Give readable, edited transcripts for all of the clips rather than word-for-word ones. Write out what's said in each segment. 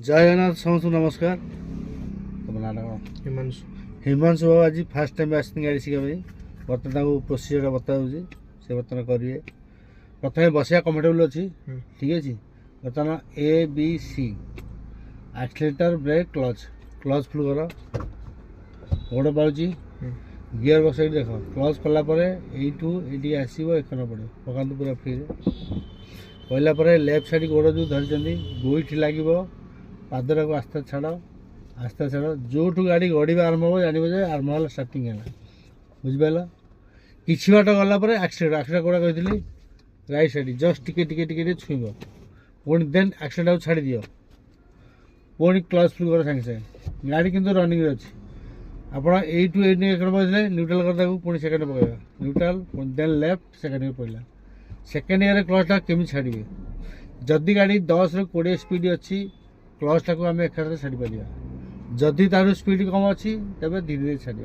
जय जगन्नाथ समस्त नमस्कार। तुम ना हिमांशु हिमांशु बाबू आज फास्ट टाइम आस गाड़ी शिखा बर्तमान प्रोसीजर बता दूसरी से बर्तमान करेंगे। प्रथम बसिया कम्फर्टेबल अच्छी ठीक अच्छे। बर्तमान ABC accelerator break clutch clutch full कर गोड़ पाँच गियर बक्स देख क्लच कलापर ये आसो एक पड़े पका पूरा फ्री पहला लेफ्ट साइड गोड़ जो धरी गोईठी लगे पादर को आस्ते छाड़ जो गाड़ी गड़ा आरंभ हो जान आरंभ स्टार्टिंग है बुझिपाल कि बाट गलापर एक्सीडेट कौड़ा कही राइट साइड जस्ट टिके छुईब पुणी देन एक्सीडेट छाड़ दियो पुणी क्लच फुल कर सागे सागे गाड़ी किंतु रनिंग अच्छी आपड़ एटू एट बजे न्यूट्राल कर पुणी सेकेंड पकड़ा neutral then left second year पड़ा सेकेंड ईयर क्लचटा केमी छाड़े जदि गाड़ी 10 ରୁ 20 स्पीड अच्छी क्लचटा को आम एक छाड़ी पार जदि तार स्पीड कम अच्छी तेज धीरे धीरे छाड़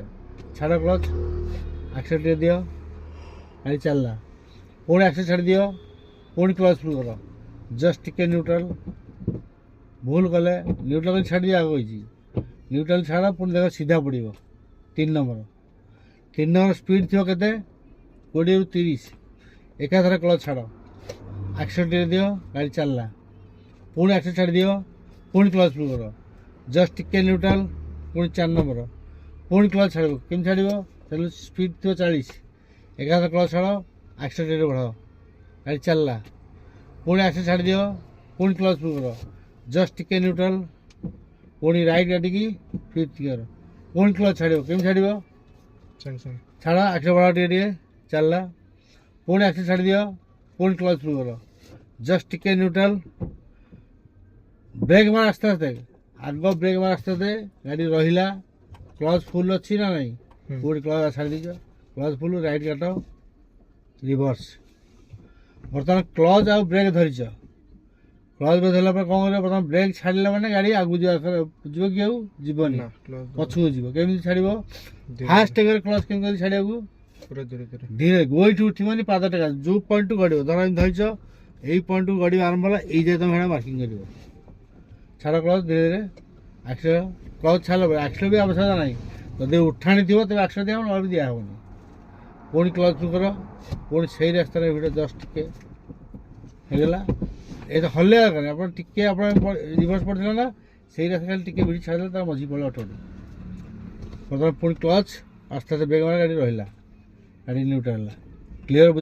छाड़ क्लच एक्सीलेटर दियो गाड़ी चलला पुणी एक्सीलेटर छाड़ दियो पुणी क्लच फुल कर जस्ट टिके न्यूट्राल भूल कले न्यूट्राल छाड़ दिया कही न्यूट्राल छाड़ पुणी देख सीधा पड़ो 3 नंबर स्पीड थी के 20 ରୁ 30 एकाथर क्लच छाड़ एक्सीलेटर दियो गाड़ी चलला पुणी एक्सीलेटर छाड़ दियो पुणी क्लच फुल कर जस्ट टिके न्यूट्राल पुणी 4 नंबर पुणी क्लच छाड़ केम छाड़ स्पीड थी 40 एकाथर क्लच छाड़ एक्सीलेटर बढ़ाओ गाड़ी चलला पुणी एक्सीलेटर छाड़ दियो पुणी क्लच फुल कर जस्ट टिके न्यूट्राल पुणी राइट गाड़ी की 5th गियर पुणी क्लच छाड़ केम छाड़ छाड़ एक्सीलेटर बढ़ाओ टे चलला पुणी एक्सीलेटर छाड़ दियो पुणी क्लच फुल कर जस्ट टिके न्यूट्राल ब्रेक मार आस्ते आस्ते आग ब्रेक मार आस्ते आस्ते गाड़ी रहा क्लच फुल अच्छी ना नहीं पुणी क्लच छाड़ दीज क्लच फुल राइट काट रिवर्स बर्तमान क्लच आ ब्रेक धरीच क्लच ब्रेक धरला कौन कर बर्तमान ब्रेक छाड़ा मैंने गाड़ी आगू जीव कि जीवन पछू जीव केमी छाड़ फास्ट क्लच केमी छाड़ा पूरा धीरे धीरे धीरे गोईठी उठिबनी पाद टेका जो पॉइंट गड़ो धर धरीच यही पॉइंट गड़ा आरंभ है ये तुम हेड़ा मार्किंग कर छाड़ क्लच धीरे धीरे एक्सीलेटर क्लच छाड़ एक्सीलेटर भी आवश्यकता ना जब उठाणी थी तेज एक्सीलेटर दिया ना दिहबनी पुणी क्लच फुल कर पुणी से रास्तार भिड़ जस्ट टिकेगा ये हल्ले दरकार आप टिके आप रिवर्स पड़े ना से रास्ता खाली टिके भिड़ छाड़े तार मझी पड़े ऑटोमेटिक बर्तमान पुणी क्लच आस्ते आस्ते ब्रेक मारे गाड़ी रहा गाड़ी न्यूट्राल क्लीयर।